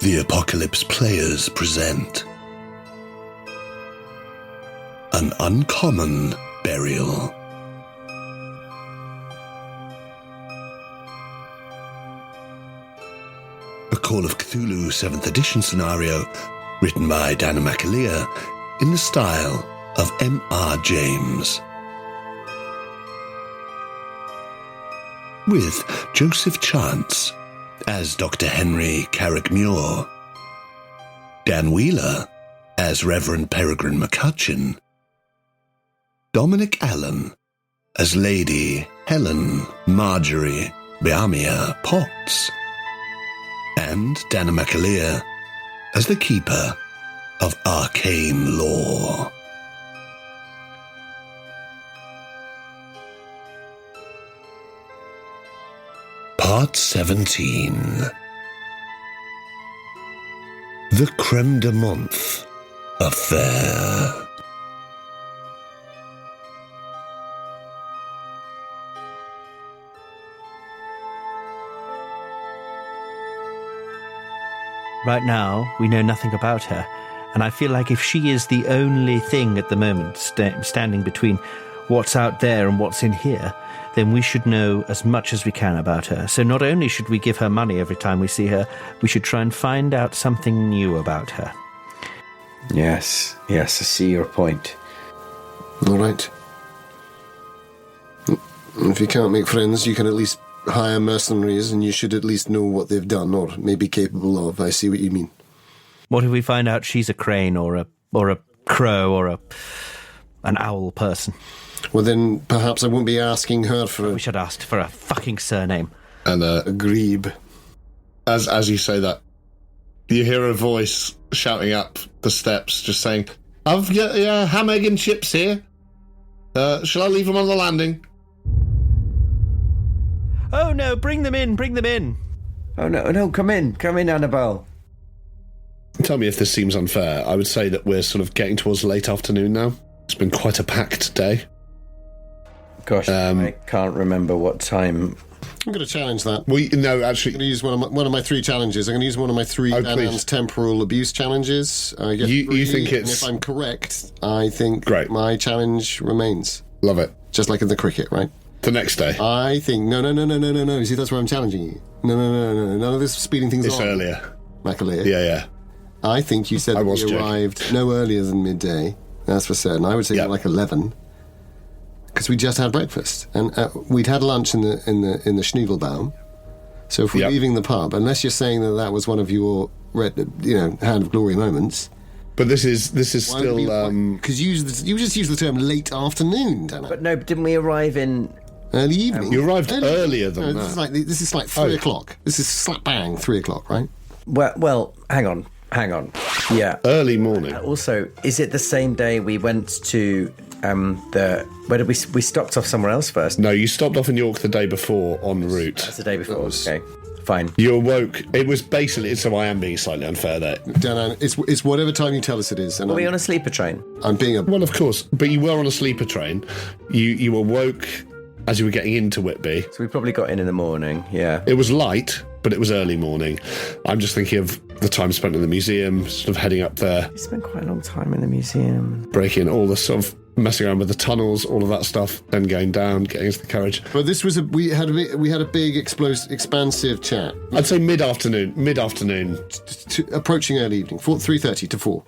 The Apocalypse Players present an uncommon burial. A Call of Cthulhu 7th edition scenario written by Danann McAleer in the style of M.R. James. With Joseph Chance as Dr. Henry Carraig-Muire, Dan Wheeler as Reverend Perregrine McCutcheon, Dominic Allen as Lady Helen Marjorie Bjarmia Potts, and Danann McAleer as the Keeper of Arcane Lore. Part 17. The Crème de Menthe Affair. Right now, we know nothing about her, and I feel like if she is the only thing at the moment standing between what's out there and what's in here, then we should know as much as we can about her. So not only should we give her money every time we see her, we should try and find out something new about her. Yes, I see your point. All right. If you can't make friends, you can at least hire mercenaries, and you should at least know what they've done or may be capable of. I see what you mean. What if we find out she's a crane or a crow or an owl person? Well, then perhaps I won't be asking her for We should ask for a fucking surname. And a grebe. as you say that, you hear a voice shouting up the steps, just saying, "I've got ham, egg, and chips here. Shall I leave them on the landing?" Oh no, bring them in. Oh no, come in, Annabelle. Tell me if this seems unfair. I would say that we're sort of getting towards late afternoon now. It's been quite a packed day. Gosh, I can't remember what time. I'm going to challenge that. No, actually, I'm going to use one of my three challenges. I'm going to use one of my three Danann's temporal abuse challenges. You think it's... And if I'm correct, I think Great. My challenge remains. Love it. Just like in the cricket, right? The next day. I think... No. You see, that's where I'm challenging you. No. None of this speeding things It's on. earlier. McAleer. Yeah. I think you said that we arrived no earlier than midday. That's for certain. I would say like 11. Because we just had breakfast, and we'd had lunch in the Schniedelbaum. So if we're leaving the pub, unless you're saying that was one of your hand of glory moments, but this is still because you just used the term late afternoon, Danann. But no, didn't we arrive in early evening? You arrived earlier than that. This is like 3 o'clock. This is slap bang 3 o'clock, right? Well, hang on. Yeah, early morning. Also, is it the same day we went to where did we stopped off somewhere else first? No, you stopped off in York the day before en route. That's the day before. Okay, fine. You awoke. It was basically, so I am being slightly unfair there. Danann, it's whatever time you tell us it is. And Were we on a sleeper train? I'm being Well, of course, but you were on a sleeper train. You awoke as you were getting into Whitby. So we probably got in the morning, yeah. It was light, but it was early morning. I'm just thinking of the time spent in the museum, sort of heading up there. We spent quite a long time in the museum. Breaking all the sort of messing around with the tunnels, all of that stuff, then going down, getting into the carriage. But this was we had a big expansive chat. I'd say mid-afternoon. Approaching early evening, 3:30 to 4.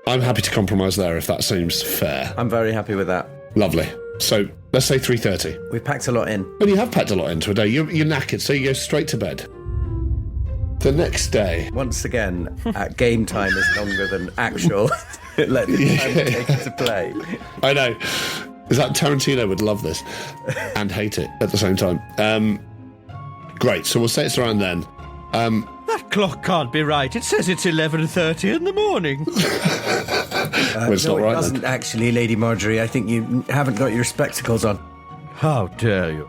I'm happy to compromise there if that seems fair. I'm very happy with that. Lovely. So let's say 3:30. We've packed a lot in. Well, you have packed a lot into a day. You're knackered, so you go straight to bed. The next day. Once again, game time is longer than actual. Let the time take it to play. I know. Is that Tarantino would love this and hate it at the same time. Great. So we'll say it's around then. That clock can't be right. It says it's 11:30 in the morning. Well, it's not right. It doesn't actually, Lady Marjorie. I think you haven't got your spectacles on. How dare you?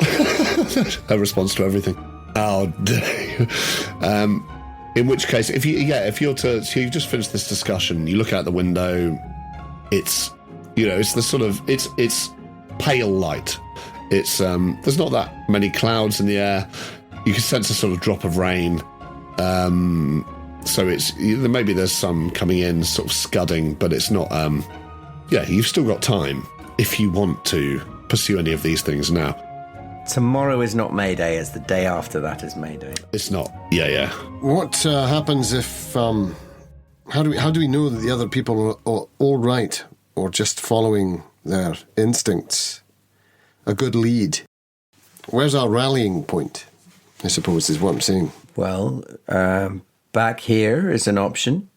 Her response to everything. How dare you? In which case, if you've just finished this discussion, you look out the window, it's the sort of, it's pale light. It's, there's not that many clouds in the air. You can sense a sort of drop of rain. So maybe there's some coming in sort of scudding, but it's not, you've still got time if you want to pursue any of these things now. Tomorrow is not May Day, as the day after that is May Day. It's not. Yeah. What happens if... How do we know that the other people are all right, or just following their instincts? A good lead. Where's our rallying point, I suppose, is what I'm saying. Well, back here is an option.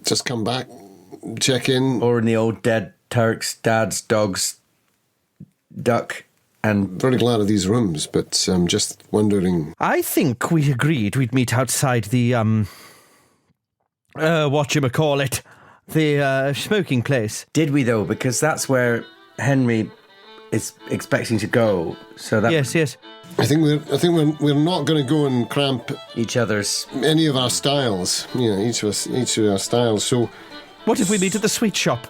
Just come back, check in. Or in the old dead Turk's dad's dog's duck. And very glad of these rooms, but I'm just wondering... I think we agreed we'd meet outside the, whatchamacallit, the smoking place. Did we, though? Because that's where Henry is expecting to go. So that Yes. I think we're not going to go and cramp each other's... any of our styles. Each of our styles, so... What if we meet at the sweet shop?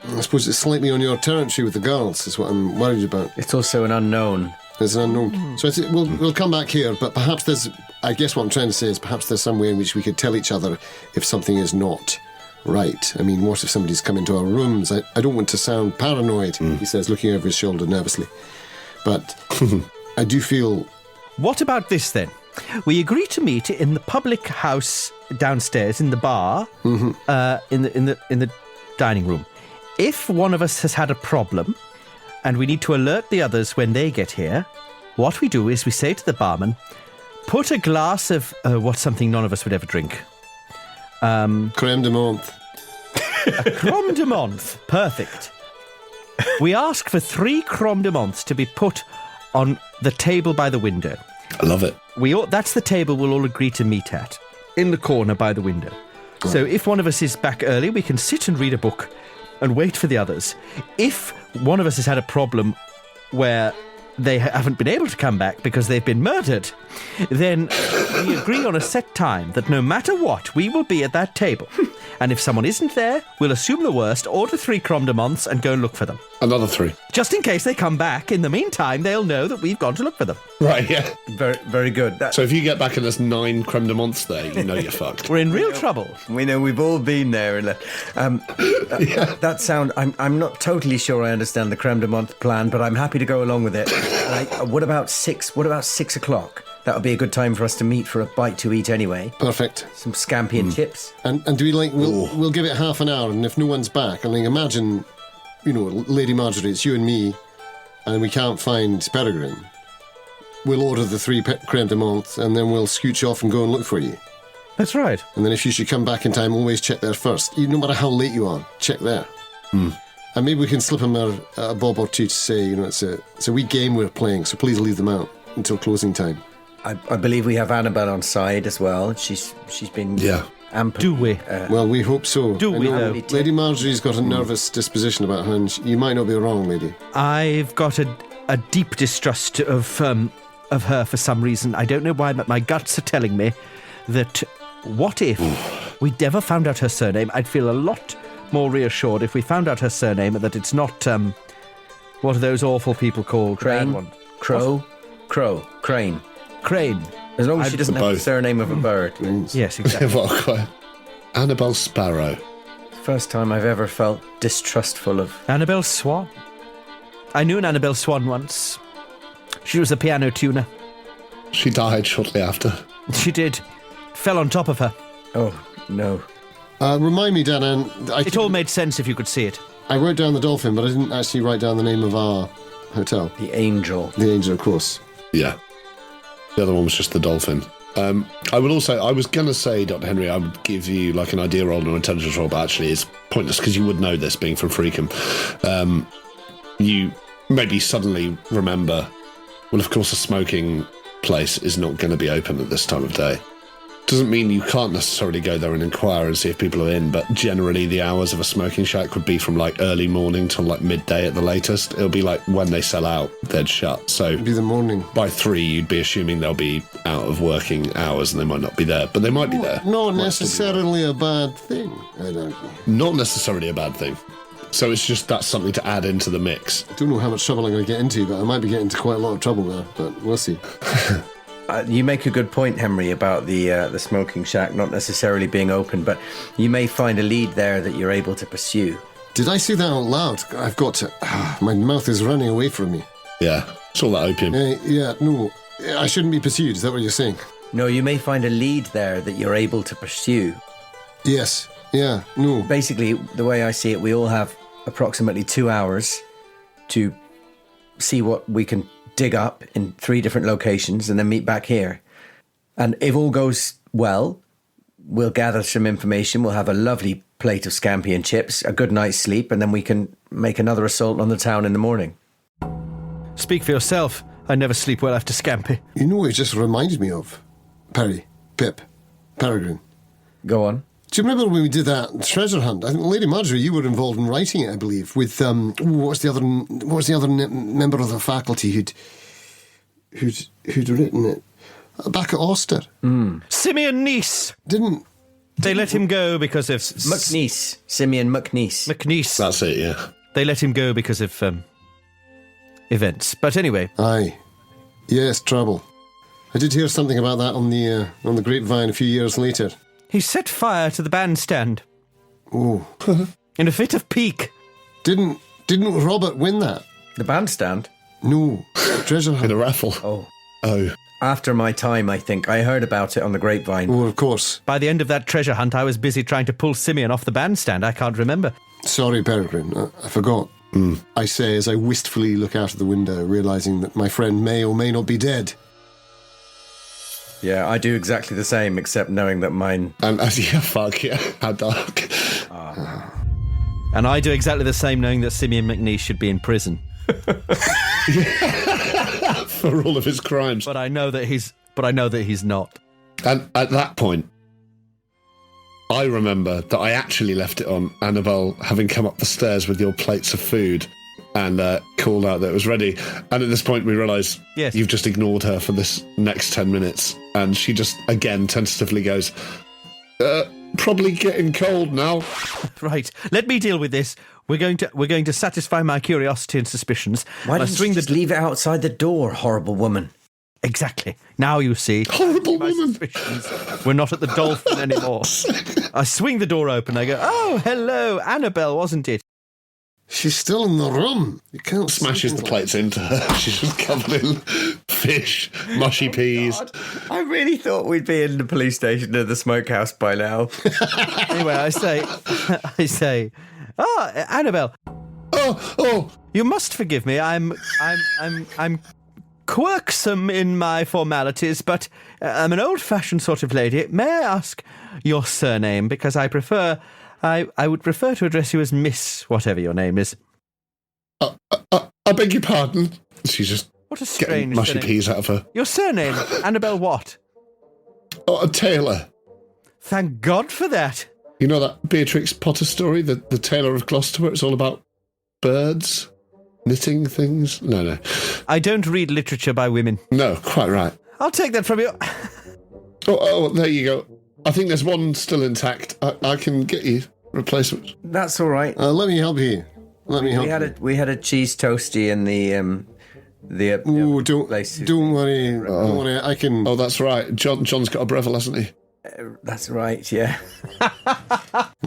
I suppose it's slightly on your territory with the girls, is what I'm worried about. It's also an unknown. There's an unknown. So we'll come back here, but perhaps there's... I guess what I'm trying to say is perhaps there's some way in which we could tell each other if something is not right. I mean, what if somebody's come into our rooms? I don't want to sound paranoid, he says, looking over his shoulder nervously. But I do feel... What about this, then? We agree to meet in the public house downstairs, in the bar, in the dining room. If one of us has had a problem and we need to alert the others when they get here, what we do is we say to the barman, put a glass of what's something none of us would ever drink. Crème de menthe. A crème de menthe. Perfect. We ask for 3 crème de menthe to be put on the table by the window. I love it. That's the table we'll all agree to meet at, in the corner by the window. Right. So if one of us is back early, we can sit and read a book and wait for the others. If one of us has had a problem where they haven't been able to come back because they've been murdered, then we agree on a set time that no matter what, we will be at that table. And if someone isn't there, we'll assume the worst, order 3 crème de menthe and go and look for them. Another 3. Just in case they come back. In the meantime, they'll know that we've gone to look for them. Right, yeah. Very, very good. So if you get back and there's 9 crème de menthe there, you know you're fucked. We're in real trouble. We know we've all been there. That sound... I'm not totally sure I understand the crème de menthe plan, but I'm happy to go along with it. What about 6 o'clock? That would be a good time for us to meet for a bite to eat anyway. Perfect. Some scampi and chips. And do we we'll give it half an hour, and if no one's back, imagine, Lady Marjorie, it's you and me, and we can't find Perregrine. We'll order the 3 crème de menthe, and then we'll scooch off and go and look for you. That's right. And then if you should come back in time, always check there first. No matter how late you are, check there. And maybe we can slip him a bob or two to say, it's a wee game we're playing, so please leave them out until closing time. I believe we have Annabelle on side as well. She's been amply... Do we? Well, we hope so. Do we, though? Lady Marjorie's got a nervous disposition about her, and you might not be wrong, lady. I've got a deep distrust of her for some reason. I don't know why, but my guts are telling me that what if we never found out her surname? I'd feel a lot more reassured if we found out her surname, that it's not, what are those awful people called? Crane? Crane. Crane. As long as she doesn't have the surname of a bird. Yes, exactly. Annabelle Sparrow. First time I've ever felt distrustful of... Annabelle Swan. I knew an Annabelle Swan once. She was a piano tuner. She died shortly after. She did. Fell on top of her. Oh, no. Remind me, Danann... It all made sense if you could see it. I wrote down the Dolphin, but I didn't actually write down the name of our hotel. The Angel. The Angel, of course. Yeah. The other one was just the Dolphin. I was going to say, Dr. Henry, I would give you an idea roll or an intelligence roll, but actually it's pointless because you would know this being from Freakham. You maybe suddenly remember, well, of course, a smoking place is not going to be open at this time of day. Doesn't mean you can't necessarily go there and inquire and see if people are in, but generally the hours of a smoking shack would be from early morning till midday at the latest. It'll be when they sell out, they'd shut. So it'd be the morning. By 3, you'd be assuming they'll be out of working hours and they might not be there, but they might be there. Not necessarily a bad thing, I don't know. Not necessarily a bad thing. So it's just that's something to add into the mix. I don't know how much trouble I'm going to get into, but I might be getting into quite a lot of trouble there, but we'll see. You make a good point, Henry, about the smoking shack not necessarily being open, but you may find a lead there that you're able to pursue. Did I say that out loud? I've got to... my mouth is running away from me. Yeah, it's all that opium. No. I shouldn't be pursued, is that what you're saying? No, you may find a lead there that you're able to pursue. Yes. Yeah, no. Basically, the way I see it, we all have approximately 2 hours to see what we can dig up in 3 different locations and then meet back here. And if all goes well, we'll gather some information. We'll have a lovely plate of scampi and chips, a good night's sleep, and then we can make another assault on the town in the morning. Speak for yourself. I never sleep well after scampi. You know what it just reminded me of? Perregrine. Go on. Do you remember when we did that treasure hunt? I think Lady Marjorie, you were involved in writing it, I believe, with what was the other member of the faculty who'd written it back at Oster? Simeon Nice. They let him go because of McNeese. Simeon McNeese. McNeese. That's it. Yeah. They let him go because of events. But anyway. Aye. Yes, trouble. I did hear something about that on the grapevine a few years later. He set fire to the bandstand. Oh. In a fit of pique. Didn't Robert win that? The bandstand? No. Treasure hunt. In a raffle. Oh. After my time, I think. I heard about it on the grapevine. Oh, of course. By the end of that treasure hunt, I was busy trying to pull Simeon off the bandstand. I can't remember. Sorry, Perregrine. I forgot. I say as I wistfully look out of the window, realising that my friend may or may not be dead. Yeah, I do exactly the same, except knowing that mine... Yeah, fuck, yeah. How dark. And I do exactly the same, knowing that Simeon McNeese should be in prison. For all of his crimes. But I know that he's not. And at that point, I remember that I actually left it on Annabelle having come up the stairs with your plates of food and called out that it was ready. And at this point we realise you've just ignored her for this next 10 minutes. And she just, again, tentatively goes, probably getting cold now. Right, let me deal with this. We're going to satisfy my curiosity and suspicions. Why didn't you just leave it outside the door, horrible woman? Exactly. Now you see. Horrible woman. We're not at the Dolphin anymore. I swing the door open. I go, oh, hello, Annabelle, wasn't it? She's still in the room. You can't smashes the plates into her. She's just covered in fish, mushy peas. God. I really thought we'd be in the police station or the smokehouse by now. Anyway, I say, Annabelle. Oh. You must forgive me. I'm quirksome in my formalities, but I'm an old-fashioned sort of lady. May I ask your surname? Because I would prefer to address you as Miss whatever your name is. I beg your pardon. She's just what a strange mushy surname. peas out of her. Your surname, Annabelle what? Oh, a tailor. Thank God for that. You know that Beatrix Potter story, the Tailor of Gloucester, where it's all about birds knitting things? No. I don't read literature by women. No, quite right. I'll take that from you. Oh, there you go. I think there's one still intact. I can get you replacement. That's all right. Let me help you. We had a cheese toasty in don't worry. Don't worry. I can. Oh, that's right. John's got a Breville, hasn't he? That's right. Yeah.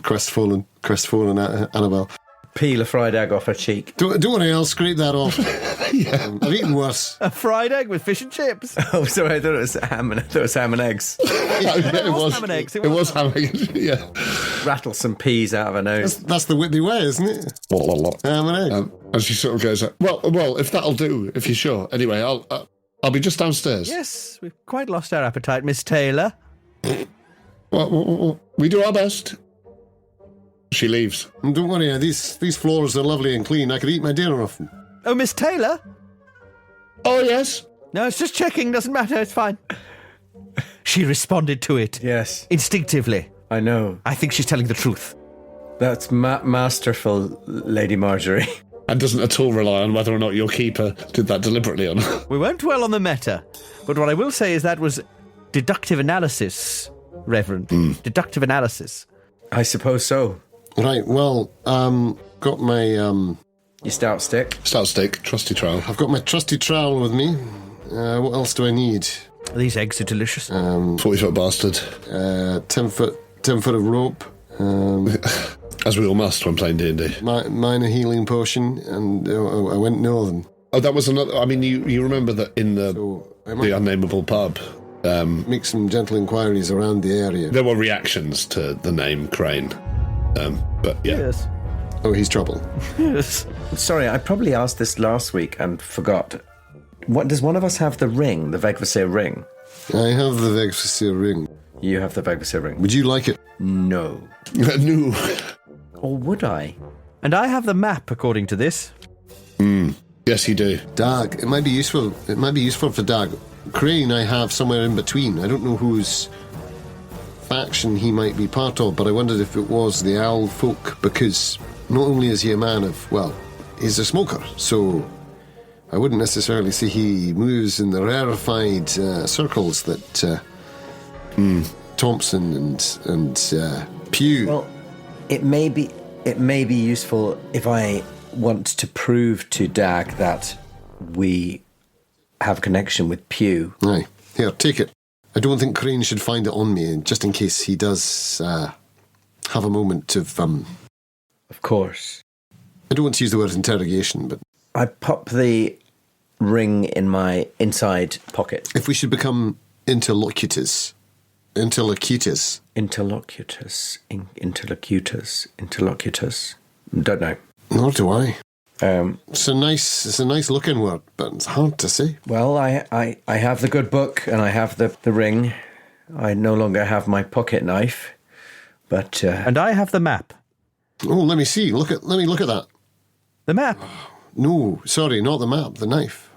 Crestfallen Annabelle. Peel a fried egg off her cheek. Don't worry. I'll scrape that off. Yeah. I've eaten worse. A fried egg with fish and chips. Oh, sorry. I thought it was ham and eggs. It was ham and eggs. It was ham and eggs. Yeah. Rattle some peas out of her nose. That's the Whitby way, isn't it? Ham and eggs. And she sort of goes, well, if that'll do, if you're sure. Anyway, I'll be just downstairs. Yes, we've quite lost our appetite, Miss Taylor. Well, we do our best. She leaves. Don't worry, these floors are lovely and clean. I could eat my dinner off them. Oh, Miss Taylor? Oh, yes. No, it's just checking. Doesn't matter. It's fine. She responded to it. Yes. Instinctively. I know. I think she's telling the truth. That's masterful, Lady Marjorie. And doesn't at all rely on whether or not your keeper did that deliberately or not. We won't dwell on the meta, but what I will say is that was deductive analysis, Reverend. Deductive analysis. I suppose so. Right, well, got my... Your stout stick? Stout stick, trusty trowel. I've got my trusty trowel with me. What else do I need? These eggs are delicious. 40-foot bastard. 10 foot of rope. As we all must when playing D&D. Minor healing potion, and I went northern. Oh, that was another... I mean, you remember that in the unnameable pub... make some gentle inquiries around the area. There were reactions to the name Crane. But yeah. Yes. Oh, he's trouble. Yes. Sorry, I probably asked this last week and forgot. What does one of us have the ring, the Vegvasir ring? I have the Vegvasir ring. You have the Vegvasir ring. Would you like it? No. No. Or would I? And I have the map, according to this. Yes, you do. Dag. It might be useful. It might be useful for Dag. Crane I have somewhere in between. I don't know whose faction he might be part of, but I wondered if it was the owl folk, because not only is he a man of, well, he's a smoker, so I wouldn't necessarily say he moves in the rarefied circles that Thompson and Pugh. Well, it may be useful if I want to prove to Dag that we have a connection with Pugh. Aye. Here, take it. I don't think Crane should find it on me, just in case he does have a moment of... Of course. I don't want to use the word interrogation, but... I pop the ring in my inside pocket. If we should become interlocutors... Interlocutors. Don't know. Nor do I. It's a nice looking word, but it's hard to say. Well, I have the good book and I have the ring. I no longer have my pocket knife, but And I have the map. Oh, let me see. Let me look at that. The map. No, sorry, not the map. The knife.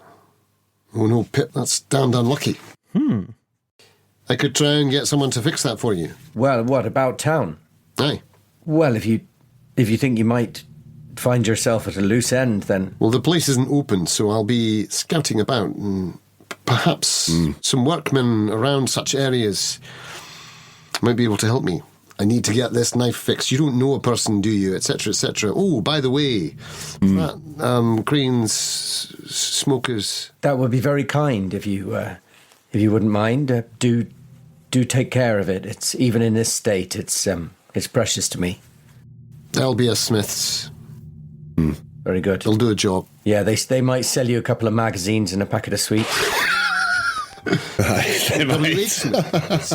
Oh no, Pip, that's damned unlucky. I could try and get someone to fix that for you. Well, what about town? Aye. Well, if you think you might find yourself at a loose end, then... Well, the place isn't open, so I'll be scouting about, and perhaps some workmen around such areas might be able to help me. I need to get this knife fixed. You don't know a person, do you? Etc., etc. Oh, by the way, that Crane's smokers... That would be very kind if you wouldn't mind. Do take care of it. It's even in this state. It's precious to me. They'll be a Smith's. Very good. They'll do a job. Yeah, they might sell you a couple of magazines and a packet of sweets.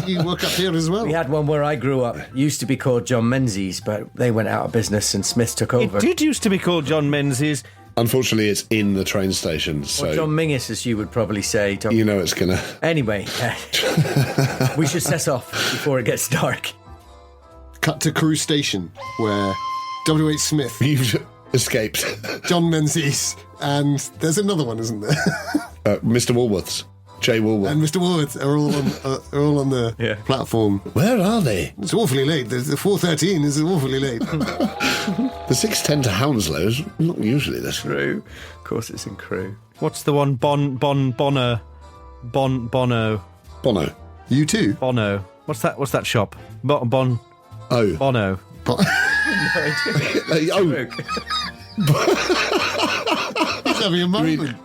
You work up here as well. We had one where I grew up. It used to be called John Menzies, but they went out of business and Smith took over. It did used to be called John Menzies. Unfortunately, it's in the train station, so... Or John Mingus, as you would probably say. Tom. You know it's gonna... Anyway, we should set off before it gets dark. Cut to Crew Station, where W.H. Smith... You've escaped. John Menzies, and there's another one, isn't there? Mr. Woolworths. J. Woolworth. And Mr. Woolworth are all on the platform. Where are they? It's awfully late. The 4:13 is awfully late. The 6:10 to Hounslow is not usually this. Crew. Of course it's in Crew. What's the one? Bono. You too? Bono. What's that shop? Bono. He's having a moment.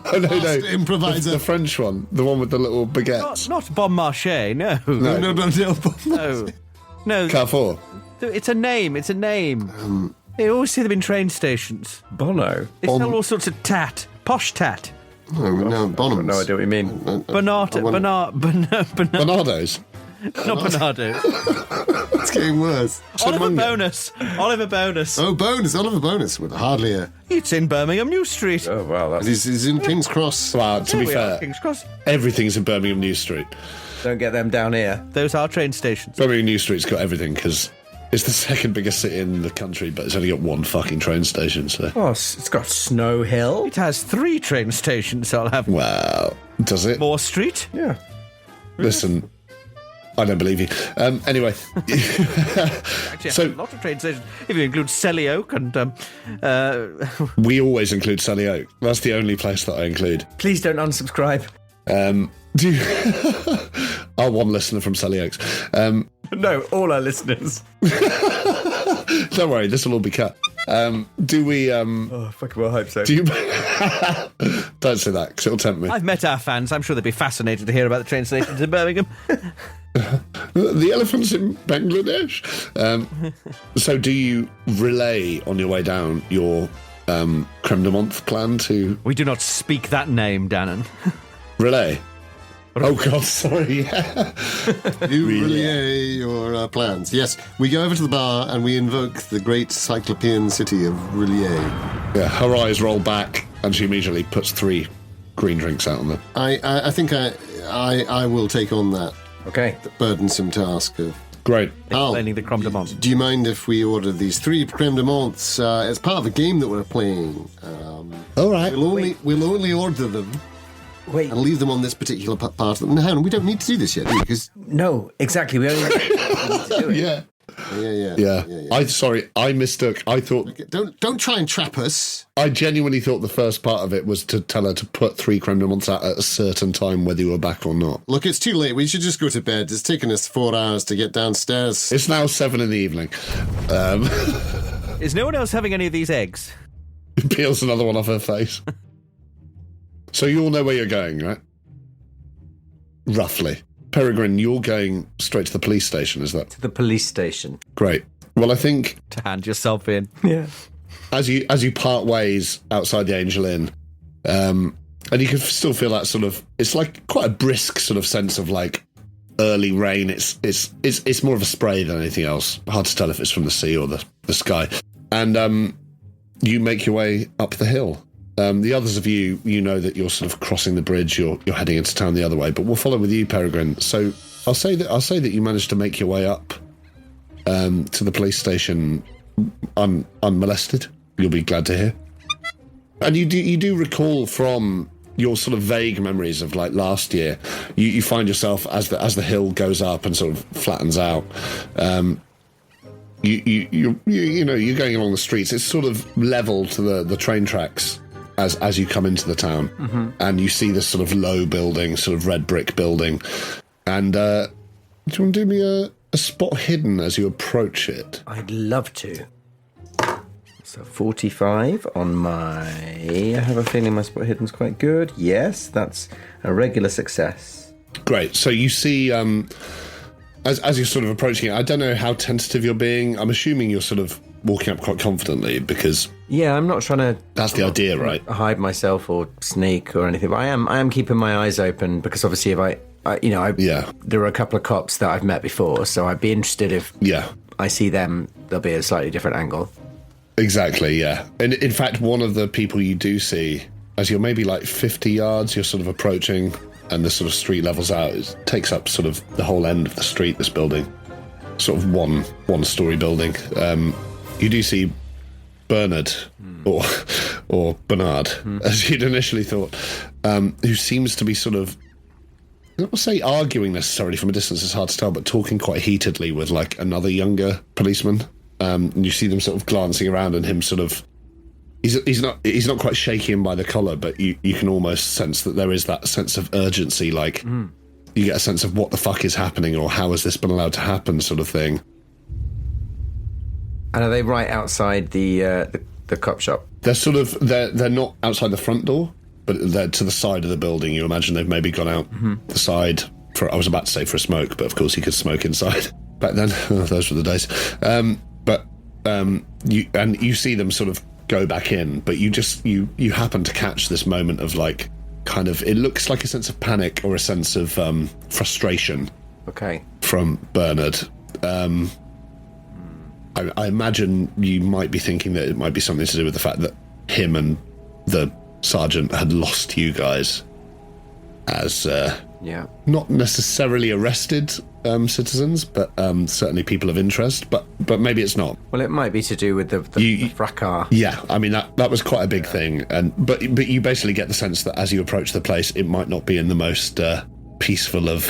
Oh, no. Improviser. The French one. The one with the little baguettes. Not Bon Marché, no. No. Carrefour. It's a name. They always see them in train stations. Bono. They sell all sorts of tat. Posh tat. No, Bonhams. No idea what you mean. Bernardo's. Not Bernardo. It's getting worse. Oliver Bonus. Oh, Bonus. Oliver Bonus with hardly a... It's in Birmingham New Street. Oh, wow. That's... He's in King's Cross. Well, to be fair, King's Cross. everything's in Birmingham New Street. Don't get them down here. Those are train stations. Birmingham New Street's got everything because it's the second biggest city in the country, but it's only got one fucking train station, so... Oh, it's got Snow Hill. It has 3 train stations, I'll have. Well, does it? Moore Street? Yeah. Listen... I don't believe you. Anyway. Actually, so, a lot of train stations, if you include Selly Oak and... we always include Selly Oak. That's the only place that I include. Please don't unsubscribe. Our one listener from Selly Oaks. No, all our listeners. Don't worry, this will all be cut. Do we? Oh, fucking well, hope so. Do you? Don't say that, because it'll tempt me. I've met our fans. I'm sure they'd be fascinated to hear about the train stations in Birmingham. The elephants in Bangladesh. So, do you relay on your way down your creme de menthe plan to? We do not speak that name, Danann. Relay. Oh God, sorry. Yeah. You relay your plans. Yes, we go over to the bar and we invoke the great cyclopean city of Rillier. Yeah, her eyes roll back and she immediately puts 3 green drinks out on them. I think I will take on that burdensome task of... Great. Explaining the creme de menthe. Do you mind if we order these 3 creme de menthes as part of a game that we're playing? All right. We'll only order them. Wait. And leave them on this particular part of them. No, we don't need to do this yet, do we? Because no, exactly. We only need to do it. Yeah. I mistook. I thought. Okay, don't try and trap us. I genuinely thought the first part of it was to tell her to put 3 creme de menthes out at a certain time, whether you were back or not. Look, it's too late. We should just go to bed. It's taken us 4 hours to get downstairs. It's now 7 in the evening. Is no one else having any of these eggs? Peels another one off her face. So you all know where you're going, right? Roughly. Perregrine, you're going straight to the police station, is that? To the police station. Great. Well, I think... To hand yourself in. Yeah. As you part ways outside the Angel Inn, and you can still feel that sort of... It's like quite a brisk sort of sense of like early rain. It's more of a spray than anything else. Hard to tell if it's from the sea or the sky. And you make your way up the hill. The others of you know that you're sort of crossing the bridge. You're heading into town the other way, but we'll follow with you, Perregrine. So I'll say that you managed to make your way up to the police station unmolested. You'll be glad to hear. And you do recall from your sort of vague memories of like last year. You find yourself as the hill goes up and sort of flattens out. You're going along the streets. It's sort of level to the train tracks. As you come into the town, and you see this sort of low building, sort of red brick building, and do you want to do me a spot hidden as you approach it? I'd love to. So 45 on my... I have a feeling my spot hidden's quite good. Yes, that's a regular success. Great. So you see, as you're sort of approaching it, I don't know how tentative you're being. I'm assuming you're sort of walking up quite confidently because... Yeah, I'm not trying to... That's the idea, right? Hide myself or sneak or anything, but I am keeping my eyes open because obviously if there are a couple of cops that I've met before, so I'd be interested if I see them, there'll be a slightly different angle. Exactly, yeah. And in fact, one of the people you do see, as you're maybe like 50 yards, you're sort of approaching and the sort of street levels out, it takes up sort of the whole end of the street, this building. Sort of one-story building. You do see Bernard, or Bernard, as you'd initially thought, who seems to be sort of, I don't want to say arguing necessarily from a distance, it's hard to tell, but talking quite heatedly with like another younger policeman. And you see them sort of glancing around and him sort of, he's not quite shaking him by the collar, but you can almost sense that there is that sense of urgency, like you get a sense of what the fuck is happening or how has this been allowed to happen sort of thing. And are they right outside the cop shop? They're sort of, they're not outside the front door, but they're to the side of the building. You imagine they've maybe gone out the side for, I was about to say for a smoke, but of course you could smoke inside back then. Those were the days. You see them sort of go back in, but you happen to catch this moment of like, kind of, it looks like a sense of panic or a sense of frustration. Okay. From Bernard. I imagine you might be thinking that it might be something to do with the fact that him and the sergeant had lost you guys as not necessarily arrested citizens, but certainly people of interest. But maybe it's not. Well, it might be to do with the fracas. Yeah, I mean that was quite a big thing, but you basically get the sense that as you approach the place, it might not be in the most peaceful of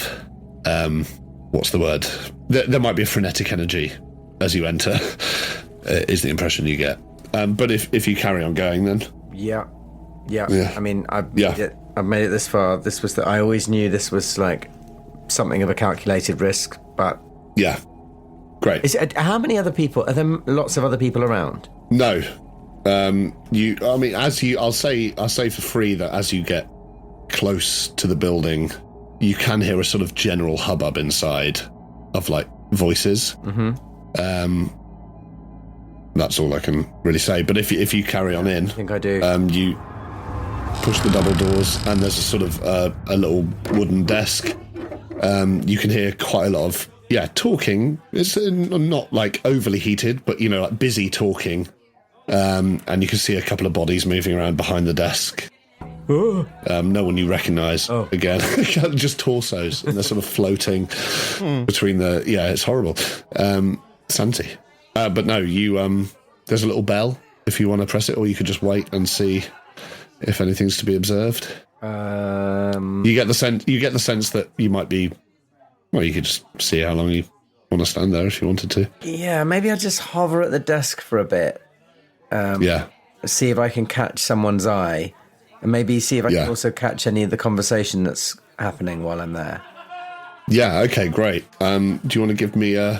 what's the word? There might be a frenetic energy as you enter. Is the impression you get. But if you carry on going, then yeah. I mean, I've made it this far. This was I always knew this was like something of a calculated risk, but yeah, Great. How many other people? Are there lots of other people around? No. I'll say for free that as you get close to the building, you can hear a sort of general hubbub inside of like voices. Mm-hmm. That's all I can really say. But if you carry on in, I think I do. You push the double doors, and there's a sort of a little wooden desk. You can hear quite a lot of talking. It's not like overly heated, but like busy talking. And you can see a couple of bodies moving around behind the desk. No one you recognise again. Just torsos, and they're sort of floating between the. Yeah, it's horrible. Santi. But no, there's a little bell if you want to press it, or you could just wait and see if anything's to be observed. You get the sense that you might be. Well, you could just see how long you want to stand there if you wanted to. Yeah, maybe I'll just hover at the desk for a bit. See if I can catch someone's eye, and maybe see if I can also catch any of the conversation that's happening while I'm there. Yeah. Okay. Great. Do you want to give me a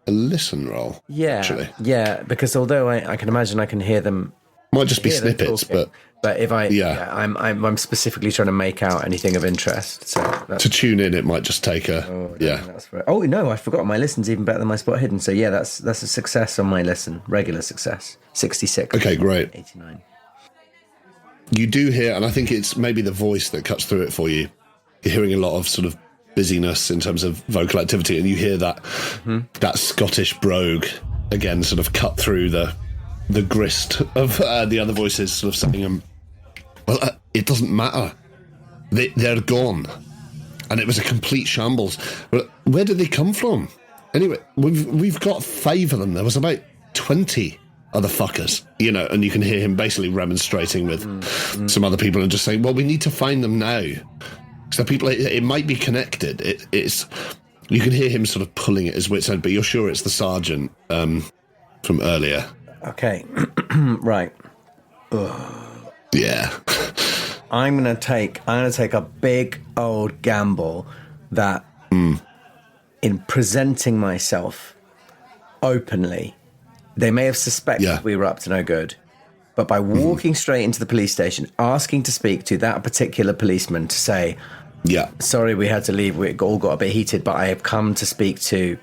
listen roll? Yeah. Actually. Yeah, because although I can imagine I can hear them. Might just be snippets, but if I'm specifically trying to make out anything of interest. So to tune in, it might just take a That's right. Oh no, I forgot. My listen's even better than my spot hidden. So yeah, that's a success on my listen. Regular success. 66. Okay, great. 89. You do hear, and I think it's maybe the voice that cuts through it for you. You're hearing a lot of sort of busyness in terms of vocal activity, and you hear that that Scottish brogue again, sort of cut through the grist of the other voices, sort of saying, it doesn't matter. They're gone. And it was a complete shambles. Where did they come from? Anyway, we've got 5 of them. There was about 20 other fuckers, and you can hear him basically remonstrating with some other people and just saying, well, we need to find them now. So people, it might be connected. It's you can hear him sort of pulling at his wits' end, but you're sure it's the sergeant from earlier. Okay, right. Yeah. I'm gonna take a big old gamble that in presenting myself openly, they may have suspected we were up to no good, but by walking straight into the police station, asking to speak to that particular policeman to say, sorry, we had to leave, we all got a bit heated, but I have come to speak to.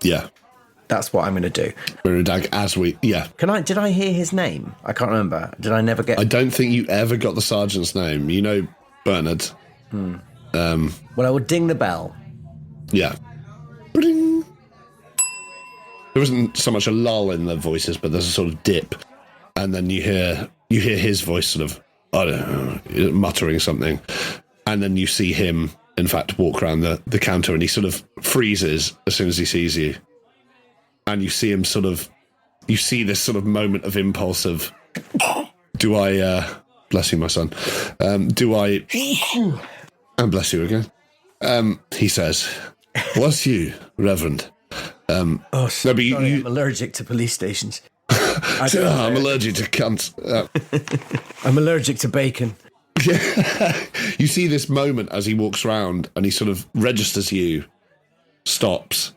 Yeah. That's what I'm going to do. Did I hear his name? I can't remember. Did I never get... I don't think you ever got the sergeant's name. You know Bernard. Well, I will ding the bell. Yeah. Ding. There isn't so much a lull in the voices, but there's a sort of dip. And then you hear his voice sort of, I don't know, muttering something. And then you see him, in fact, walk around the counter, and he sort of freezes as soon as he sees you. And you see him you see this sort of moment of impulse of, do I, bless you, my son, and bless you again, he says, was you, Reverend? Sorry, I'm allergic to police stations. I'm allergic to cunts. I'm allergic to bacon. You see this moment as he walks around, and he sort of registers you, stops,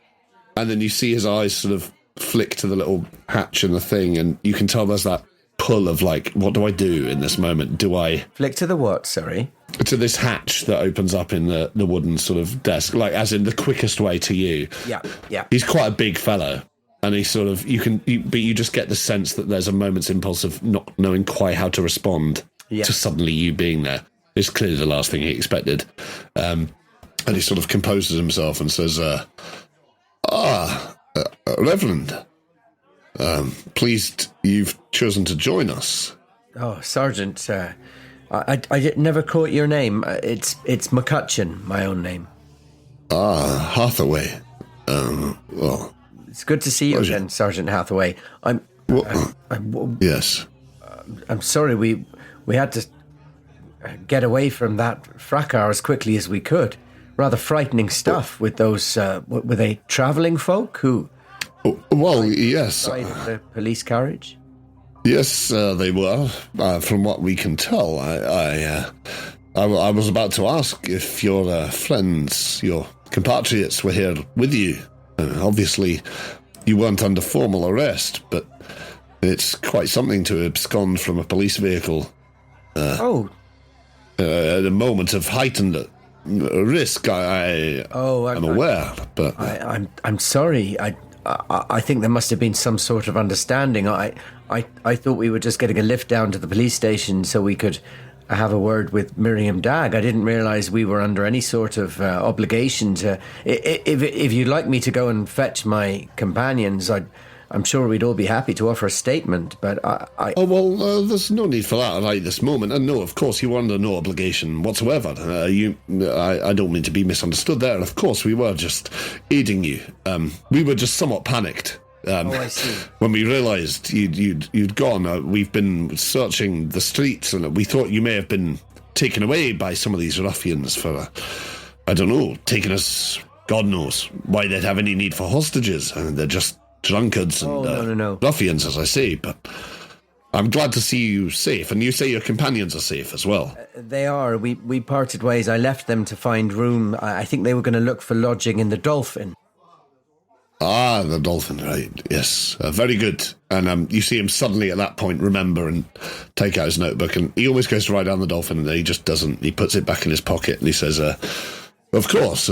and then you see his eyes sort of flick to the little hatch in the thing, and you can tell there's that pull of like, what do I do in this moment? Do I... Flick to the what, sorry? To this hatch that opens up in the wooden sort of desk, like as in the quickest way to you. Yeah. He's quite a big fellow, and he sort of, but you just get the sense that there's a moment's impulse of not knowing quite how to respond to suddenly you being there. It's clearly the last thing he expected. And he sort of composes himself and says, Reverend, pleased you've chosen to join us. Oh, Sergeant, I never caught your name. It's McCutcheon, my own name. Hathaway. Well, it's good to see you again, Sergeant Hathaway. Yes. I'm sorry, we had to get away from that fracas as quickly as we could. Rather frightening stuff with those, were they travelling folk who... yes. The police carriage? Yes, they were. From what we can tell, I was about to ask if your friends, your compatriots, were here with you. Obviously, you weren't under formal arrest, but it's quite something to abscond from a police vehicle. At a moment of heightened risk. I'm aware, but I'm sorry. I think there must have been some sort of understanding. I thought we were just getting a lift down to the police station so we could have a word with Miriam Dagg. I didn't realise we were under any sort of obligation to. If you'd like me to go and fetch my companions, I'm sure we'd all be happy to offer a statement, but there's no need for that right this moment. And no, of course, you were under no obligation whatsoever. I don't mean to be misunderstood there. Of course, we were just aiding you. We were just somewhat panicked. I see. When we realised you'd gone, we've been searching the streets, and we thought you may have been taken away by some of these ruffians for, I don't know, taking us, God knows, why they'd have any need for hostages. They're just drunkards and no. ruffians, as I say, but I'm glad to see you safe, and you say your companions are safe as well. They are. We parted ways. I left them to find room. I think they were going to look for lodging in the Dolphin. Ah, the Dolphin, right, yes. Very good. And you see him suddenly at that point remember and take out his notebook, and he always goes to write down the Dolphin, and he just doesn't. He puts it back in his pocket, and he says, of course.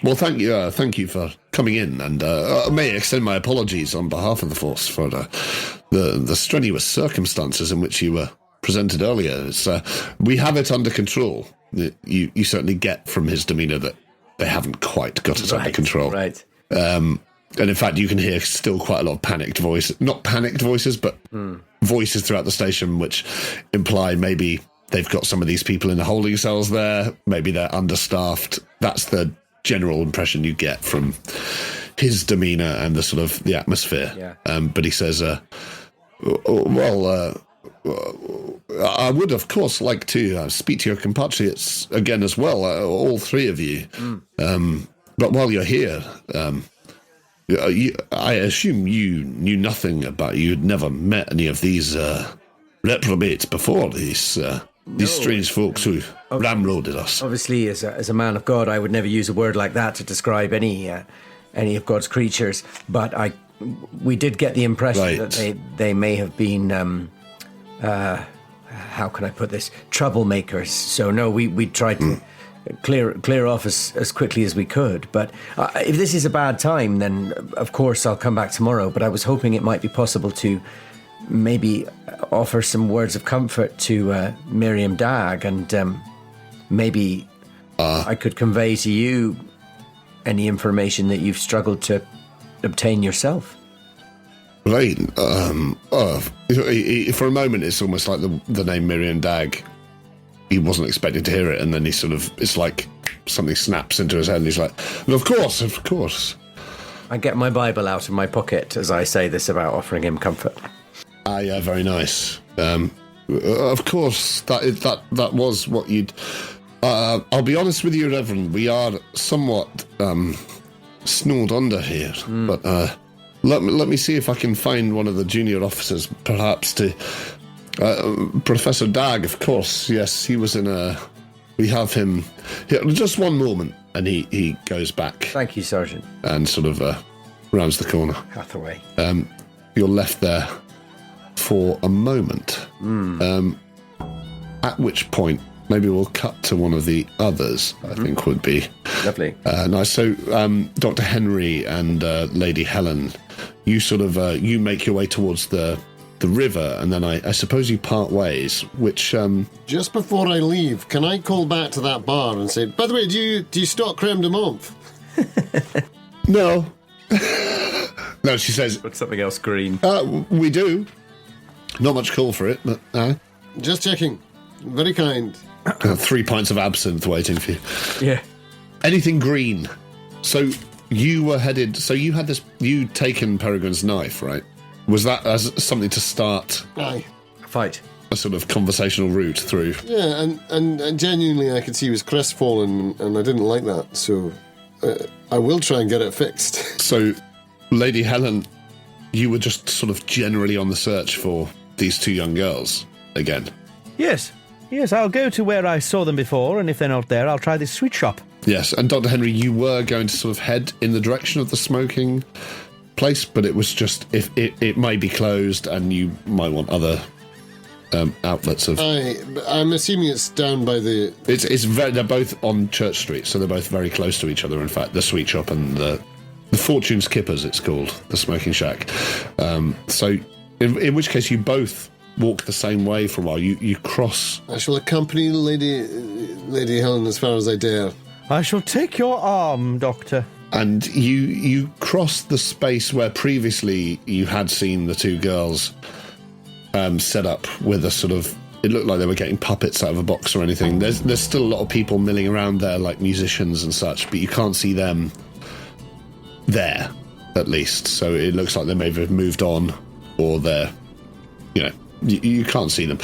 Well, thank you for coming in, and may I extend my apologies on behalf of the force for the strenuous circumstances in which you were presented earlier. We have it under control. You certainly get from his demeanour that they haven't quite got it under control. Right. And in fact, you can hear still quite a lot of panicked voices, not panicked voices, but voices throughout the station which imply maybe they've got some of these people in the holding cells there, maybe they're understaffed. That's the general impression you get from his demeanour and the sort of the atmosphere. Yeah. But he says, I would, of course, like to speak to your compatriots again as well, all three of you. But while you're here, I assume you knew nothing about, you'd never met any of these reprobates before, these strange folks who ramroded us. Obviously, as a man of God, I would never use a word like that to describe any of God's creatures. But we did get the impression that they may have been, how can I put this, troublemakers. So no, we tried to clear off as quickly as we could. But if this is a bad time, then of course I'll come back tomorrow. But I was hoping it might be possible to maybe offer some words of comfort to Miriam Dagg, and maybe I could convey to you any information that you've struggled to obtain yourself. Right. For a moment, it's almost like the name Miriam Dagg. He wasn't expecting to hear it, and then he sort of, it's like something snaps into his head, and he's like, of course. I get my Bible out of my pocket as I say this about offering him comfort. Yeah, very nice. Of course, that was what you'd... I'll be honest with you, Reverend, we are somewhat snowed under here, but let me see if I can find one of the junior officers, perhaps, to... Professor Dagg, of course, yes, he was in a... We have him... Here, just one moment, and he goes back. Thank you, Sergeant. And sort of rounds the corner. Hathaway. You're left there for a moment. At which point, maybe we'll cut to one of the others, I think would be... Lovely. Nice. So, Dr. Henry and Lady Helen, you sort of... you make your way towards the river, and then I suppose you part ways, which... Just before I leave, can I call back to that bar and say, by the way, do you stock crème de menthe? No. No, she says... Put something else green. We do. Not much call for it, but... Just checking. Very kind. 3 pints of absinthe waiting for you. Yeah. Anything green. So you were headed... So you had this... You'd taken Perregrine's knife, right? Was that as something to start... Aye. Fight. A sort of conversational route through... Yeah, and genuinely I could see he was crestfallen, and I didn't like that, so... I will try and get it fixed. So, Lady Helen, you were just sort of generally on the search for these two young girls again? Yes, I'll go to where I saw them before, and if they're not there, I'll try this sweet shop. Yes, and Dr. Henry, you were going to sort of head in the direction of the smoking place, but it was just, if it may be closed and you might want other outlets of... I'm assuming it's down by the... They're both on Church Street, so they're both very close to each other, in fact, the sweet shop and the Fortune Skippers, it's called, the smoking shack. So, in which case you both walk the same way for a while. You cross... I shall accompany Lady Helen as far as I dare. I shall take your arm, Doctor. And you cross the space where previously you had seen the two girls set up with a sort of... It looked like they were getting puppets out of a box or anything. There's still a lot of people milling around there, like musicians and such, but you can't see them there, at least. So it looks like they may have moved on, or they're, you can't see them.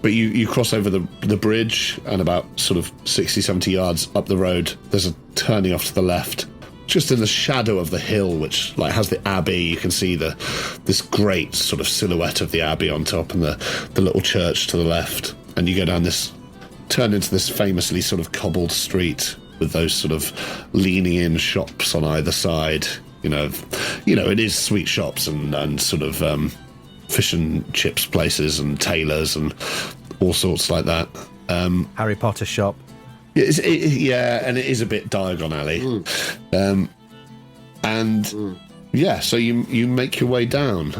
But you cross over the bridge, and about sort of 60, 70 yards up the road, there's a turning off to the left, just in the shadow of the hill, which has the abbey. You can see this great sort of silhouette of the abbey on top, and the little church to the left. And you go down turn into this famously sort of cobbled street with those sort of leaning in shops on either side. It is sweet shops and sort of fish and chips places and tailors and all sorts like that. Harry Potter shop. And it is a bit Diagon Alley. So you make your way down.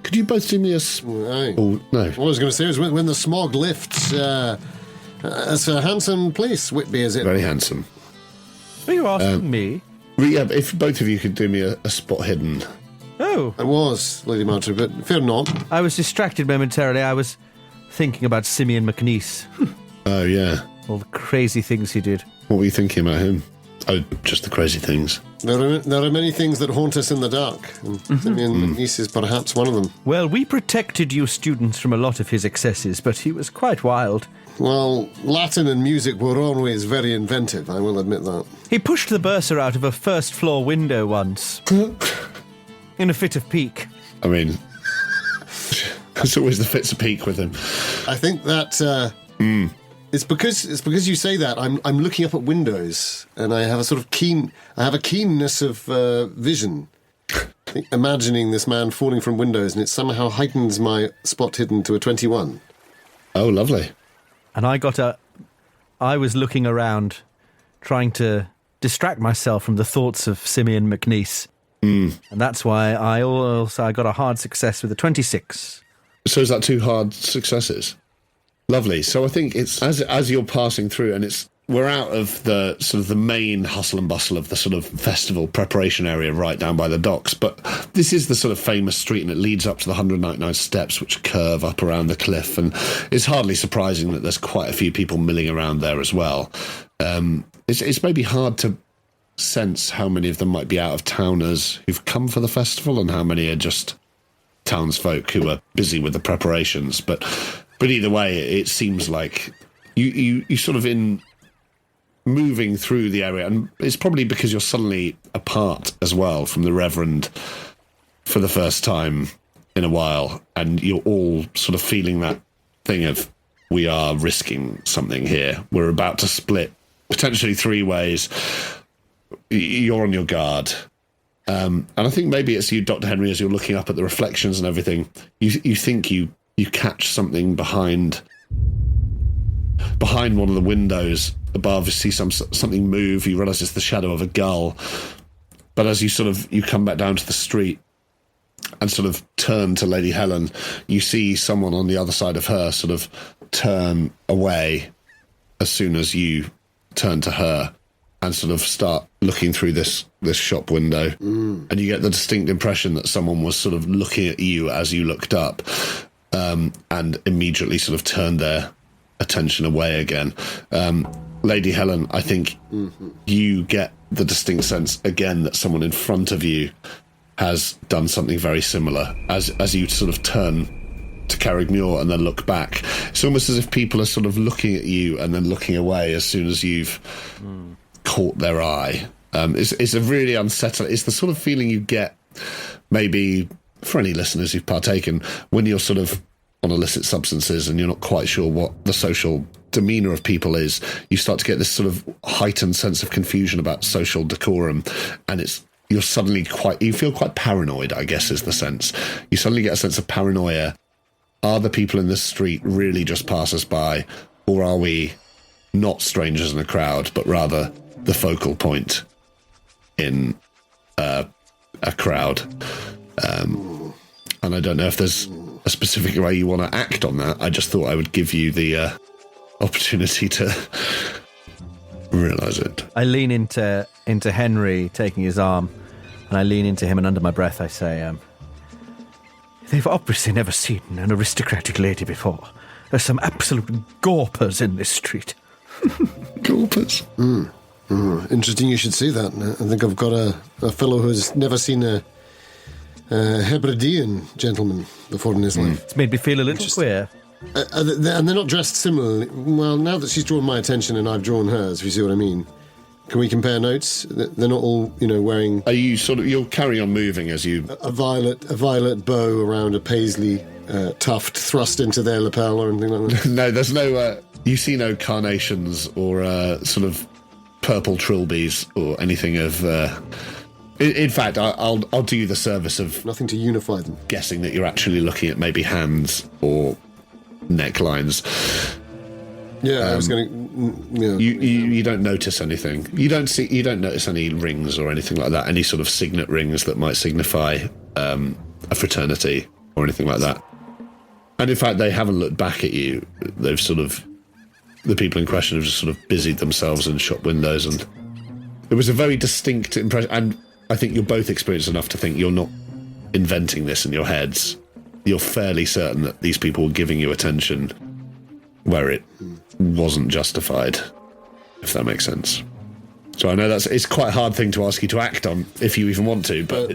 Could you both do me a... Oh, no. What I was going to say is when the smog lifts, it's a handsome place, Whitby, is it? Very handsome. Are you asking me? Yeah, if both of you could do me a spot hidden. Oh. I was, Lady Marjorie, but fear not. I was distracted momentarily. I was thinking about Simeon McNeice. Oh, yeah. All the crazy things he did. What were you thinking about him? Oh, just the crazy things. There are many things that haunt us in the dark, and Simeon McNeice is perhaps one of them. Well, we protected you students from a lot of his excesses, but he was quite wild. Well, Latin and music were always very inventive, I will admit that. He pushed the bursar out of a first-floor window once. In a fit of pique. I mean, it's always the fits of pique with him. I think that... It's because you say that I'm looking up at windows, and I have a keenness of vision, imagining this man falling from windows, and it somehow heightens my spot hidden to a 21. Oh, lovely. And I was looking around, trying to distract myself from the thoughts of Simeon McNeice, and that's why I got a hard success with a 26. So is that 2 hard successes? Lovely. So I think it's as you're passing through, and we're out of the sort of the main hustle and bustle of the sort of festival preparation area right down by the docks, but this is the sort of famous street, and it leads up to the 199 steps, which curve up around the cliff, and it's hardly surprising that there's quite a few people milling around there as well. It's maybe hard to sense how many of them might be out-of-towners who've come for the festival and how many are just townsfolk who are busy with the preparations, but either way, it seems like you sort of in moving through the area, and it's probably because you're suddenly apart as well from the Reverend for the first time in a while, and you're all sort of feeling that thing of, we are risking something here. We're about to split potentially 3 ways. You're on your guard. And I think maybe it's you, Dr. Henry, as you're looking up at the reflections and everything, you think you catch something behind one of the windows above. You see something move. You realise it's the shadow of a gull. But as you come back down to the street and sort of turn to Lady Helen, you see someone on the other side of her sort of turn away as soon as you turn to her and sort of start looking through this shop window. And you get the distinct impression that someone was sort of looking at you as you looked up. And immediately sort of turned their attention away again. Lady Helen, I think you get the distinct sense again that someone in front of you has done something very similar. As you sort of turn to Carraig-Muire and then look back, it's almost as if people are sort of looking at you and then looking away as soon as you've caught their eye. It's a really unsettling... It's the sort of feeling you get maybe... for any listeners who've partaken, when you're sort of on illicit substances and you're not quite sure what the social demeanour of people is, you start to get this sort of heightened sense of confusion about social decorum, and you feel quite paranoid, I guess is the sense. You suddenly get a sense of paranoia. Are the people in the street really just passers-by, or are we not strangers in a crowd, but rather the focal point in a crowd? And I don't know if there's a specific way you want to act on that. I just thought I would give you the opportunity to realise it. I lean into Henry, taking his arm, and I lean into him, and under my breath I say, they've obviously never seen an aristocratic lady before. There's some absolute gawpers in this street. Gawpers? Interesting you should say that. I think I've got a fellow who's never seen a Hebridean gentleman before in his life. It's made me feel a little queer. And they're not dressed similarly. Well, now that she's drawn my attention and I've drawn hers, if you see what I mean, can we compare notes? They're not all, wearing... Are you you'll carry on moving as you... A violet bow around a paisley tuft thrust into their lapel or anything like that? No, there's no... you see no carnations or sort of purple trilbies or anything of... In fact, I'll do you the service of... Nothing to unify them. Guessing that you're actually looking at maybe hands or necklines. Yeah, I was going to... You don't notice anything. You don't notice any rings or anything like that, any sort of signet rings that might signify a fraternity or anything like that. And in fact, they haven't looked back at you. They've the people in question have just sort of busied themselves in shop windows, and it was a very distinct impression. And I think you're both experienced enough to think you're not inventing this in your heads. You're fairly certain that these people were giving you attention where it wasn't justified, if that makes sense. So I know it's quite a hard thing to ask you to act on, if you even want to, but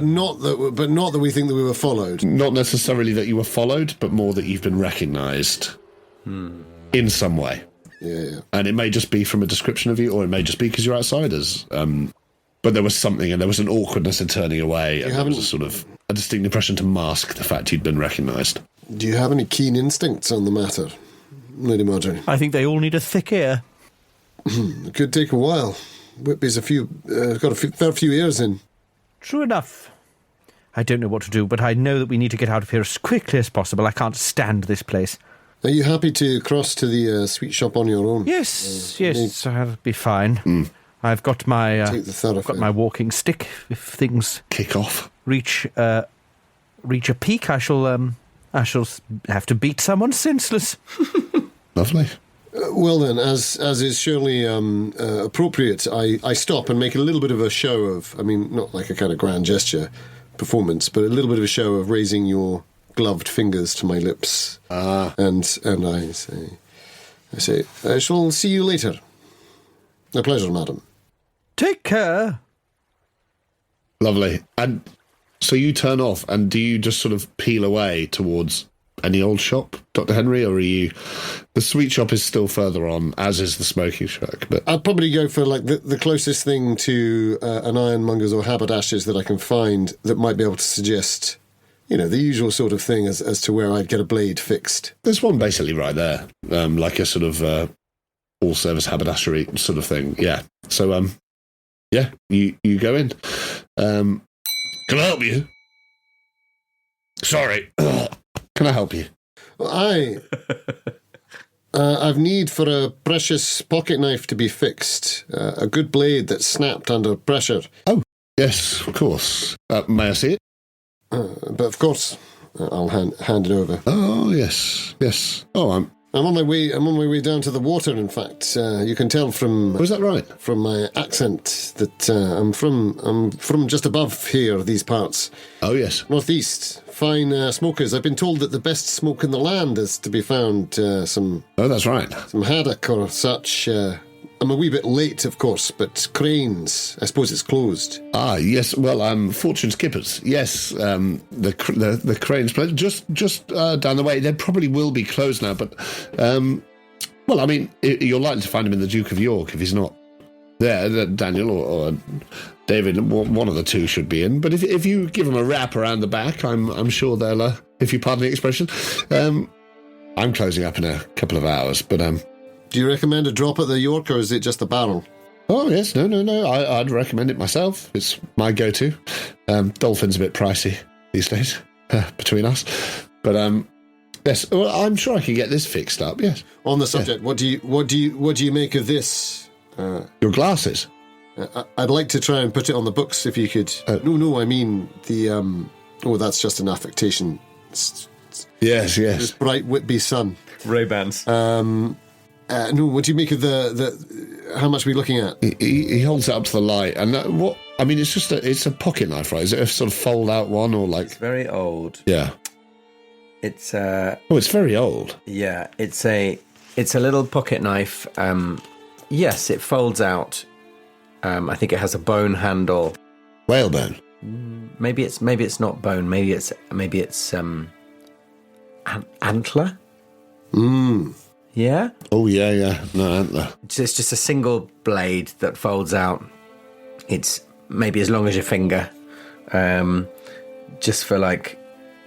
not that we think that we were followed. Not necessarily that you were followed, but more that you've been recognised in some way. Yeah. And it may just be from a description of you, or it may just be because you're outsiders. But there was something, and there was an awkwardness in turning away, and there was a sort of a distinct impression to mask the fact you'd been recognised. Do you have any keen instincts on the matter, Lady Marjorie? I think they all need a thick ear. It could take a while. Whitby's got a fair few years in. True enough. I don't know what to do, but I know that we need to get out of here as quickly as possible. I can't stand this place. Are you happy to cross to the sweet shop on your own? Yes, I'll be fine. I've got my my walking stick. If things kick off, reach a peak, I shall have to beat someone senseless. Lovely. Well then, as is surely appropriate, I stop and make a little bit of a show of, not like a kind of grand gesture performance, but a little bit of a show of raising your gloved fingers to my lips. And I say, I shall see you later. A pleasure, madam. Take care. Lovely. And so you turn off, and do you just sort of peel away towards any old shop, Dr. Henry, or are you... The sweet shop is still further on, as is the smoking shack, but... I'd probably go for, the closest thing to an ironmonger's or haberdasher's that I can find that might be able to suggest, the usual sort of thing as to where I'd get a blade fixed. There's one basically right there, like a sort of all-service haberdashery sort of thing, yeah. So, yeah, you go in. Can I help you? Sorry. Can I help you? Well, I've need for a precious pocket knife to be fixed. A good blade that's snapped under pressure. Oh, yes, of course. May I see it? But of course, I'll hand it over. Oh, yes. Oh, I'm on my way down to the water. In fact, you can tell from. Was that right? From my accent that I'm from just above here, these parts. Oh yes, northeast. Fine smokers. I've been told that the best smoke in the land is to be found. Some. Oh, that's right. Some haddock or such. I'm a wee bit late, of course, but Crane's, I suppose it's closed. Ah, yes. Well, Fortune Skippers. Yes, the Crane's place just down the way. They probably will be closed now, but well, you're likely to find him in the Duke of York if he's not Yeah, Daniel or David, one of the two should be in. But if you give them a wrap around the back, I'm sure they'll, if you pardon the expression, I'm closing up in a couple of hours. But do you recommend a drop at the York, or is it just the barrel? Oh, yes, no. I'd recommend it myself. It's my go-to. Dolphin's a bit pricey these days, between us. But, yes, well, I'm sure I can get this fixed up, yes. On the subject, yes. What do you make of this? Your glasses? I'd like to try and put it on the books, if you could. No, I mean the... that's just an affectation. Yes. This bright Whitby sun. Ray-Bans. No, what do you make of the how much are we looking at? He holds it up to the light, and it's a pocket knife, right? Is it a sort of fold-out one, or like... It's very old. Yeah. It's it's very old. Yeah, it's a little pocket knife. Yes, it folds out. I think it has a bone handle. Whalebone. Maybe it's not bone. Maybe it's antler. Yeah. Oh yeah. No, antler. It's just a single blade that folds out. It's maybe as long as your finger. Just for like,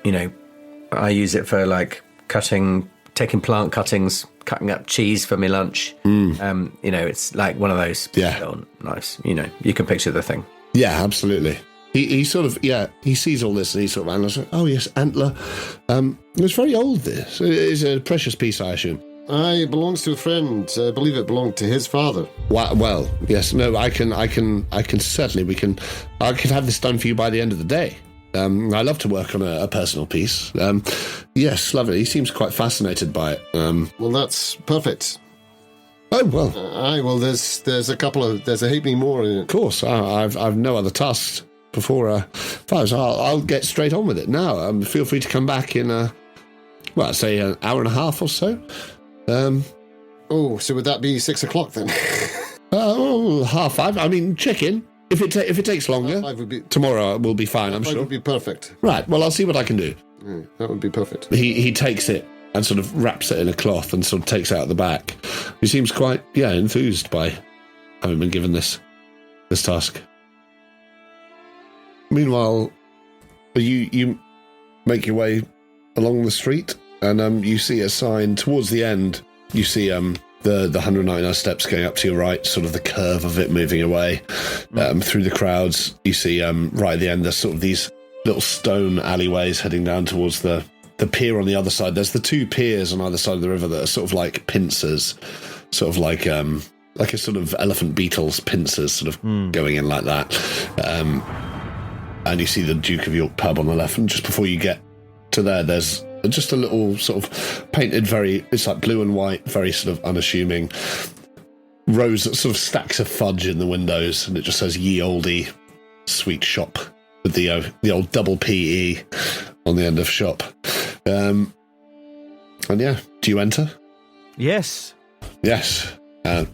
I use it for like taking plant cuttings, cutting up cheese for my lunch. It's like one of those knives. You can picture the thing. Yeah, absolutely. He sort of, he sees all this and he sort of analyzes, oh yes, antler. It's very old, this. It is a precious piece, I assume. It belongs to a friend. I believe it belonged to his father. Well, yes, no, I can certainly, I could have this done for you by the end of the day. I love to work on a personal piece. Yes, lovely. He seems quite fascinated by it. Well, that's perfect. Oh, well. There's a heaping more in it. Of course, I've no other tasks before fires. I'll get straight on with it now. Feel free to come back in, say an hour and a half or so. So would that be 6 o'clock then? 5:30. I mean, check in. If it takes longer, tomorrow will be fine, I'm sure. That would be perfect. Right, well, I'll see what I can do. Yeah, that would be perfect. He takes it and sort of wraps it in a cloth and sort of takes it out the back. He seems quite, enthused by having been given this task. Meanwhile, you make your way along the street and you see a sign towards the end. You see the 199 steps going up to your right, sort of the curve of it moving away through the crowds. You see right at the end there's sort of these little stone alleyways heading down towards the pier on the other side. There's the two piers on either side of the river that are sort of like pincers, sort of like a sort of elephant beetle's pincers sort of going in like that. And you see the Duke of York pub on the left, and just before you get to there's just a little sort of painted it's like blue and white, very sort of unassuming rows, sort of stacks of fudge in the windows, and it just says Ye Olde Sweet Shop with the old double PE on the end of shop. And do you enter? Yes.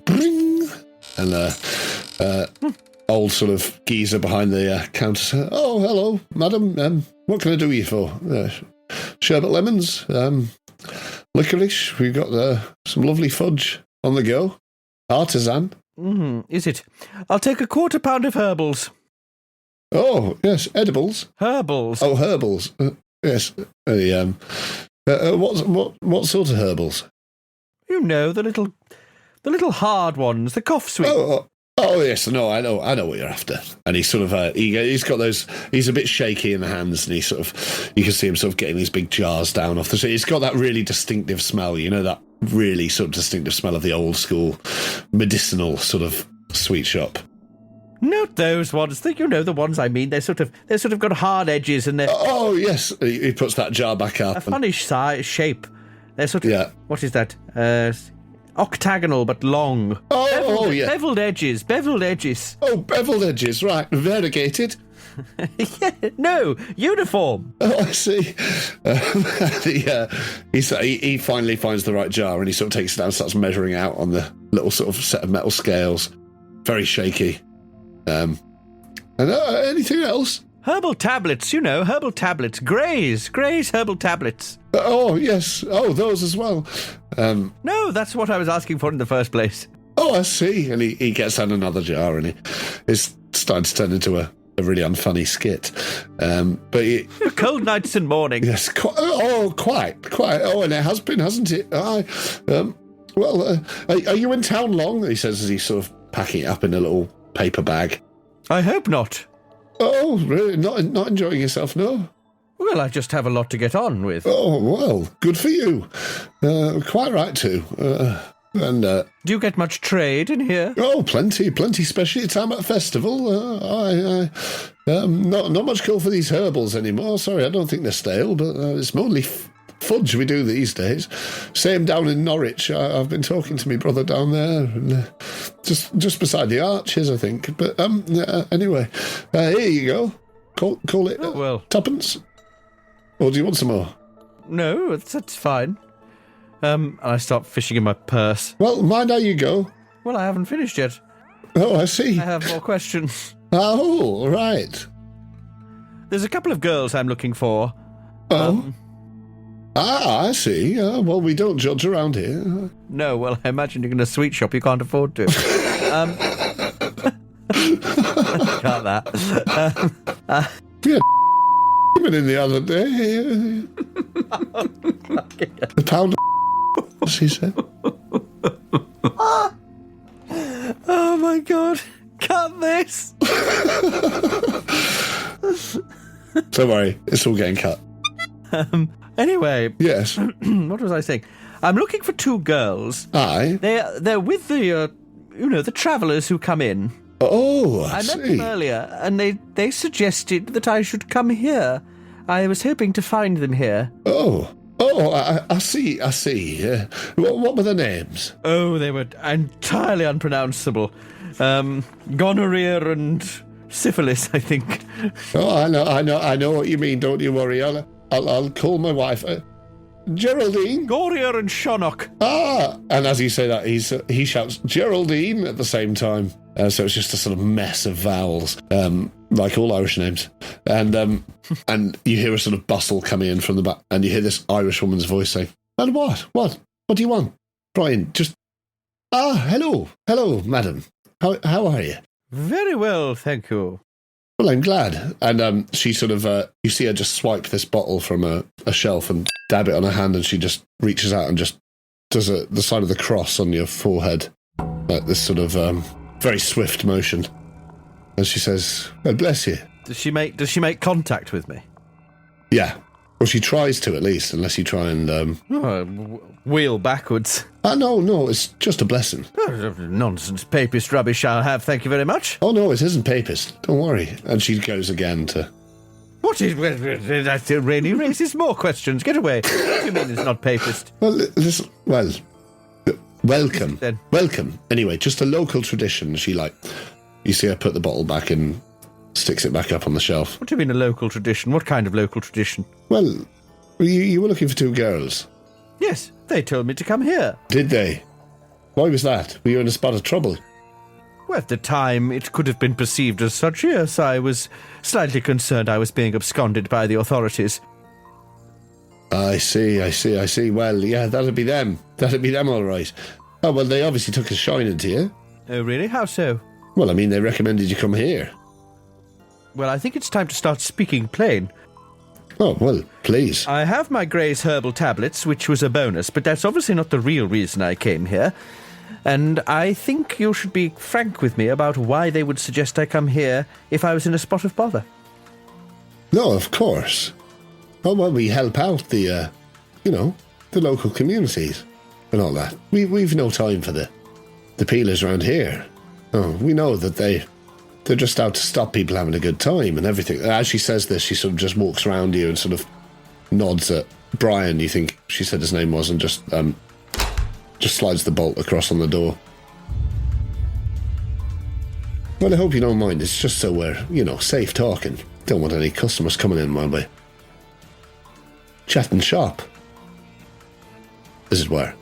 Bring! And old sort of geezer behind the counter says, oh, hello, madam, what can I do you for? Sherbet lemons, licorice, we've got some lovely fudge on the go. Artisan. Is it? I'll take a 1/4 pound of herbals. Oh, yes, edibles. Herbals. Oh, herbals. Yes. What sort of herbals? The little hard ones, the cough sweet. Oh yes, no, I know what you're after. And he's sort of he's got those. He's a bit shaky in the hands, and you can see him sort of getting these big jars down off the street. He's got that really distinctive smell. That really sort of distinctive smell of the old school medicinal sort of sweet shop. Not those ones. The ones I mean. They're sort of got hard edges, and they're. Oh yes, he puts that jar back up. A funny shape. They're sort of. What is that? Octagonal but long. Yeah. Beveled edges. Oh, beveled edges, right. Variegated. No, uniform. Oh, I see. He finally finds the right jar and he sort of takes it down and starts measuring out on the little sort of set of metal scales. Very shaky. And anything else? Herbal tablets, herbal tablets. Gray's herbal tablets. Oh, yes. Oh, those as well. No, that's what I was asking for in the first place. Oh, I see. And he gets out another jar, and it's starting to turn into a really unfunny skit. But cold nights and mornings. Yes, quite. Oh, and it has been, hasn't it? Are you in town long? He says as he's sort of packing it up in a little paper bag. I hope not. Oh, really? Not enjoying yourself, no? Well, I just have a lot to get on with. Oh, well, good for you. Quite right, too. Do you get much trade in here? Oh, plenty, especially time at a festival. Not much call for these herbals anymore. Sorry, I don't think they're stale, but it's mostly fudge we do these days. Same down in Norwich. I've been talking to my brother down there, and, just beside the arches, I think. But anyway, here you go. Call it tuppence. Or do you want some more? No, that's fine. And I start fishing in my purse. Well, mind how you go. Well, I haven't finished yet. Oh, I see. I have more questions. Oh, right. There's a couple of girls I'm looking for. Oh. I see. Well, we don't judge around here. No, well, I imagine you're in a sweet shop you can't afford to. Got that. We had in the other day. A pound of she said. Oh my God. Cut this. Don't worry, it's all getting cut. Anyway. Yes. What was I saying? I'm looking for two girls. Aye. They're with the, the travellers who come in. Oh, I met them earlier, and they suggested that I should come here. I was hoping to find them here. Oh, I see. What were their names? Oh, they were entirely unpronounceable. Gonorrhea and syphilis, I think. Oh, I know what you mean. Don't you worry. I'll call my wife. Geraldine. Goria and Shonnock. Ah, and as you say that, he shouts Geraldine at the same time. So it's just a sort of mess of vowels, like all Irish names. And you hear a sort of bustle coming in from the back, and you hear this Irish woman's voice saying, "And what? What do you want, Brian? Just hello, madam. How are you?" Very well, thank you. Well, I'm glad. And she sort of, you see her just swipe this bottle from a shelf and dab it on her hand, and she just reaches out and just does the sign of the cross on your forehead, like this sort of very swift motion. And she says, "Well, bless you." Does she make contact with me? Yeah. Well, she tries to, at least, unless you try and wheel backwards. No, it's just a blessing. Nonsense, papist rubbish I'll have, thank you very much. Oh, no, it isn't papist. Don't worry. And she goes again to... What is... That really raises more questions. Get away. What do you mean it's not papist? Welcome. Then. Welcome. Anyway, just a local tradition. You see her put the bottle back in, sticks it back up on the shelf. What do you mean a local tradition? What kind of local tradition? Well, you were looking for two girls. Yes, they told me to come here. Did they? Why was that? Were you in a spot of trouble? Well, at the time, it could have been perceived as such, yes. I was slightly concerned I was being absconded by the authorities. I see. Well, yeah, that'd be them. All right. Oh, well, they obviously took a shine to you. Oh, really? How so? Well, I mean, they recommended you come here. Well, I think it's time to start speaking plain. Oh, well, please. I have my Grey's herbal tablets, which was a bonus, but that's obviously not the real reason I came here. And I think you should be frank with me about why they would suggest I come here if I was in a spot of bother. No, of course. Oh, well, we help out the local communities and all that. We've no time for the peelers around here. Oh, we know that they're just out to stop people having a good time and everything. As she says this, she sort of just walks around you and sort of nods at Brian, you think she said his name was, and just slides the bolt across on the door. Well, I hope you don't mind. It's just so we're, safe talking. Don't want any customers coming in while we chat and shop, as it were.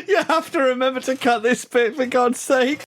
You have to remember to cut this bit, for God's sake.